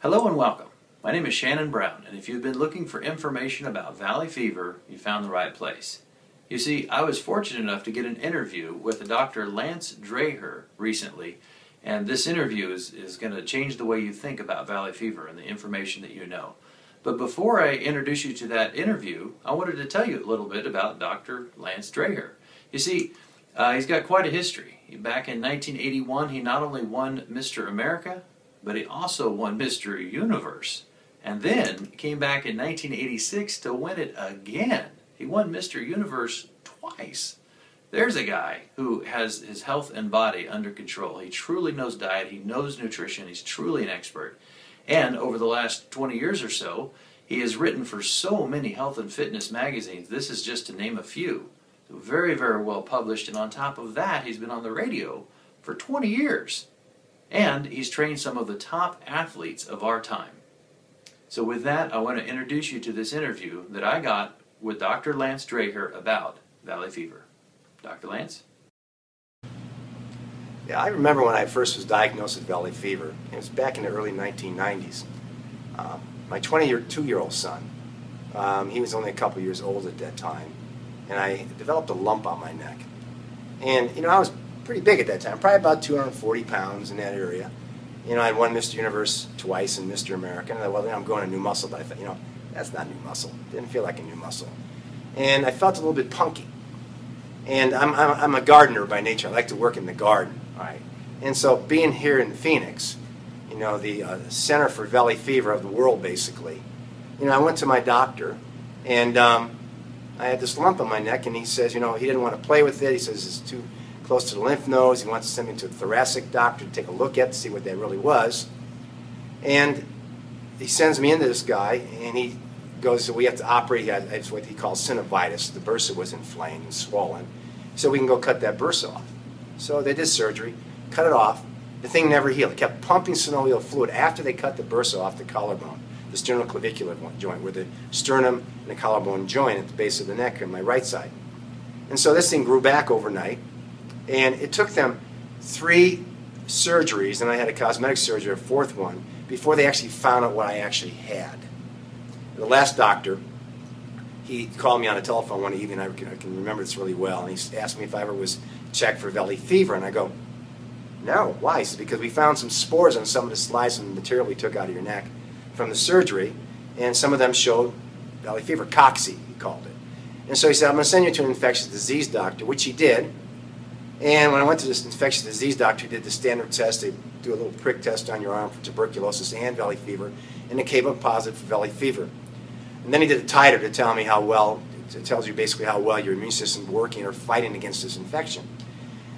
Hello and welcome. My name is Shannon Brown, and if you've been looking for information about valley fever, you found the right place. You see, I was fortunate enough to get an interview with Dr. Lance Dreher recently, and this interview is going to change the way you think about valley fever and the information that you know. But before I introduce you to that interview, I wanted to tell you a little bit about Dr. Lance Dreher. You see, he's got quite a history. Back in 1981, he not only won Mr. America, but he also won Mr. Universe. And then came back in 1986 to win it again. He won Mr. Universe twice. There's a guy who has his health and body under control. He truly knows diet, he knows nutrition, he's truly an expert. And over the last 20 years or so, he has written for so many health and fitness magazines. This is just to name a few. Very, very well published, and on top of that, he's been on the radio for 20 years. And he's trained some of the top athletes of our time. So with that, I want to introduce you to this interview that I got with Dr. Lance Dreher about valley fever. Dr. Lance? Yeah, I remember when I first was diagnosed with valley fever. It was back in the early 1990s. My 22-year-old son, he was only a couple years old at that time, and I developed a lump on my neck. And, you know, I was pretty big at that time, probably about 240 pounds in that area. You know, I'd won Mr. Universe twice and Mr. America, and I thought, well, I'm going to new muscle, but I thought, you know, that's not new muscle. Didn't feel like a new muscle. And I felt a little bit punky. And I'm a gardener by nature. I like to work in the garden, all right? And so being here in Phoenix, you know, the center for valley fever of the world, basically, you know, I went to my doctor, and I had this lump on my neck, and he says, you know, he didn't want to play with it. He says it's too close to the lymph nodes. He wants to send me to a thoracic doctor to take a look at to see what that really was. And he sends me into this guy, and he goes, so we have to operate. It's what he calls synovitis. The bursa was inflamed and swollen. So we can go cut that bursa off. So they did surgery, cut it off. The thing never healed. It kept pumping synovial fluid after they cut the bursa off the collarbone, the sternoclavicular joint, where the sternum and the collarbone join at the base of the neck on my right side. And so this thing grew back overnight. And it took them 3 surgeries, and I had a cosmetic surgery, a 4th one, before they actually found out what I actually had. The last doctor, he called me on the telephone one evening, I can remember this really well, and he asked me if I ever was checked for valley fever, and I go, no, why? He said, because we found some spores on some of the slides and material we took out of your neck from the surgery, and some of them showed valley fever, cocci, he called it. And so he said, I'm going to send you to an infectious disease doctor, which he did. And when I went to this infectious disease doctor, he did the standard test. They do a little prick test on your arm for tuberculosis and valley fever, and it came up positive for valley fever. And then he did a titer to tell me how well, it tells you basically how well your immune system is working or fighting against this infection.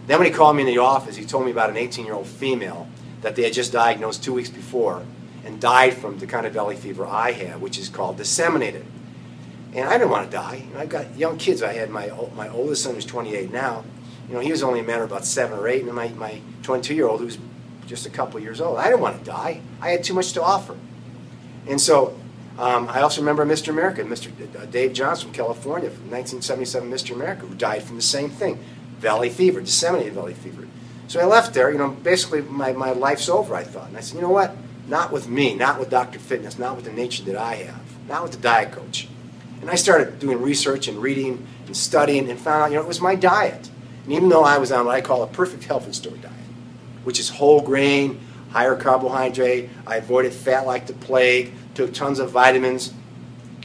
Then when he called me in the office, he told me about an 18-year-old female that they had just diagnosed 2 weeks before and died from the kind of valley fever I had, which is called disseminated. And I didn't want to die. You know, I've got young kids. I had my oldest son, who's 28 now. You know, he was only a matter of about 7 or 8, and my 22-year-old, who was just a couple years old. I didn't want to die. I had too much to offer. And so I also remember Mr. America, Mr. Dave Johnson from California, from 1977 Mr. America, who died from the same thing, valley fever, disseminated valley fever. So I left there, you know, basically my life's over, I thought. And I said, you know what? Not with me, not with Dr. Fitness, not with the nature that I have, not with the diet coach. And I started doing research and reading and studying and found out, you know, it was my diet. And even though I was on what I call a perfect health and story diet, which is whole grain, higher carbohydrate, I avoided fat like the plague, took tons of vitamins.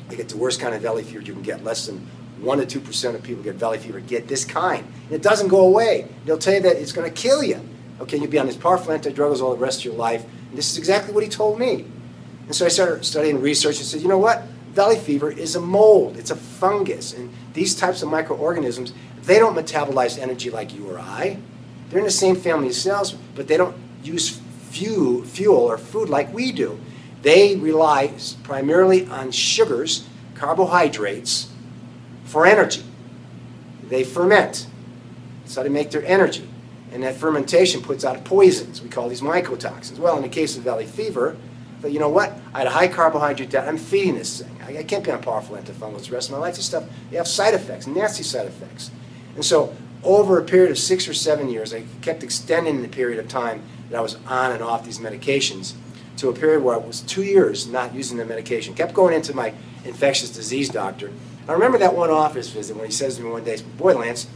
I get the worst kind of valley fever you can get. Less than 1 to 2% of people get valley fever get this kind. And it doesn't go away. They'll tell you that it's going to kill you. Okay, you'll be on these powerful anti-drugs all the rest of your life. And this is exactly what he told me. And so I started studying research and said, you know what? Valley fever is a mold. It's a fungus. And these types of microorganisms, they don't metabolize energy like you or I. They're in the same family of cells, but they don't use fuel or food like we do. They rely primarily on sugars, carbohydrates, for energy. They ferment. That's how they make their energy. And that fermentation puts out poisons. We call these mycotoxins. Well, in the case of valley fever, but you know what? I had a high carbohydrate diet. I'm feeding this thing. I can't be on powerful antifungals the rest of my life. This stuff, they have side effects, nasty side effects. And so over a period of 6 or 7 years, I kept extending the period of time that I was on and off these medications to a period where I was 2 years not using the medication. Kept going into my infectious disease doctor. I remember that one office visit when he says to me one day, "Boy, Lance,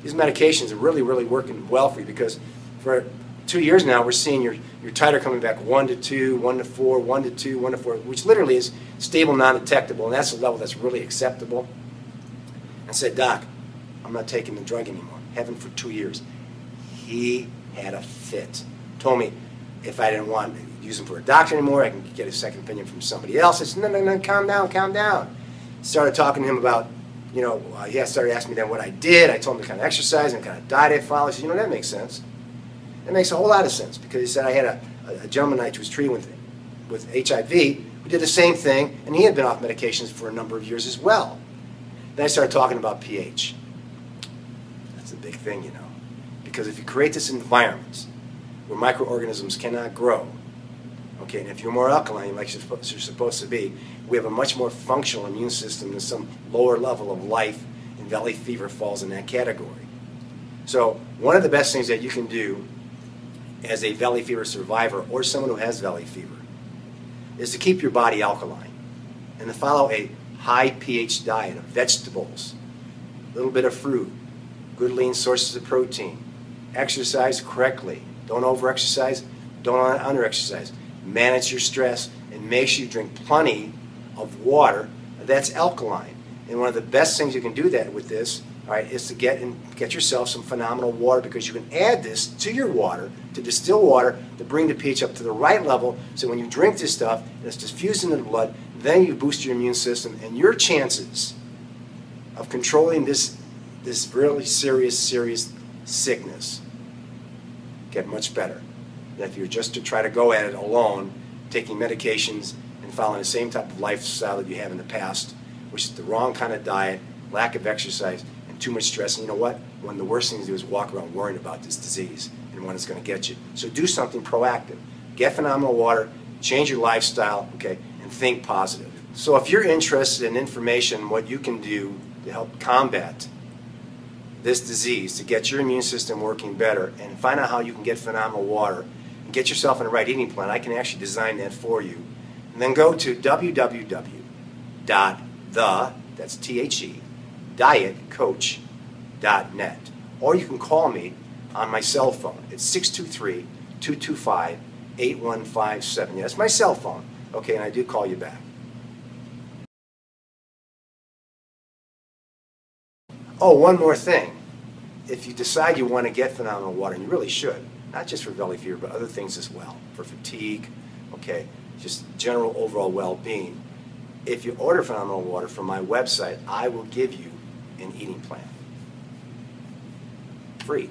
these medications are really, really working well for you, because for 2 years now we're seeing your titer coming back 1 to 2, 1 to 4, 1 to 2, 1 to 4, which literally is stable, non-detectable, and that's a level that's really acceptable." I said, "Doc, I'm not taking the drug anymore." Haven't for 2 years. He had a fit. Told me if I didn't want to use him for a doctor anymore, I can get a second opinion from somebody else. I said, no, calm down, calm down. Started talking to him about, he started asking me then what I did. I told him the kind of exercise and the kind of diet I followed. He said, that makes sense. That makes a whole lot of sense, because he said I had a gentleman I was treating with HIV who did the same thing, and he had been off medications for a number of years as well. Then I started talking about pH. That's a big thing, because if you create this environment where microorganisms cannot grow, okay, and if you're more alkaline, like you're supposed to be, we have a much more functional immune system than some lower level of life, and valley fever falls in that category. So one of the best things that you can do as a valley fever survivor or someone who has valley fever is to keep your body alkaline and to follow a high pH diet of vegetables, a little bit of fruit, good lean sources of protein, exercise correctly, don't over-exercise, don't under-exercise, manage your stress, and make sure you drink plenty of water that's alkaline. And one of the best things you can do that with this, all right, is to get yourself some phenomenal water, because you can add this to your water, to distill water, to bring the pH up to the right level, so when you drink this stuff and it's diffused into the blood, then you boost your immune system, and your chances of controlling this really serious sickness get much better than if you were just to try to go at it alone, taking medications and following the same type of lifestyle that you have in the past, which is the wrong kind of diet, lack of exercise, and too much stress. And you know what? One of the worst things to do is walk around worrying about this disease and when it's going to get you. So do something proactive. Get phenomenal water, change your lifestyle, okay, and think positive. So if you're interested in information, what you can do to help combat this disease, to get your immune system working better, and find out how you can get phenomenal water, and get yourself in the right eating plan, I can actually design that for you. And then go to www.dietcoach.net. Or you can call me on my cell phone. It's 623-225-8157. Yeah, that's my cell phone. Okay, and I do call you back. Oh, one more thing. If you decide you want to get phenomenal water, and you really should, not just for belly fever, but other things as well, for fatigue, okay, just general overall well-being, if you order phenomenal water from my website, I will give you an eating plan. Free.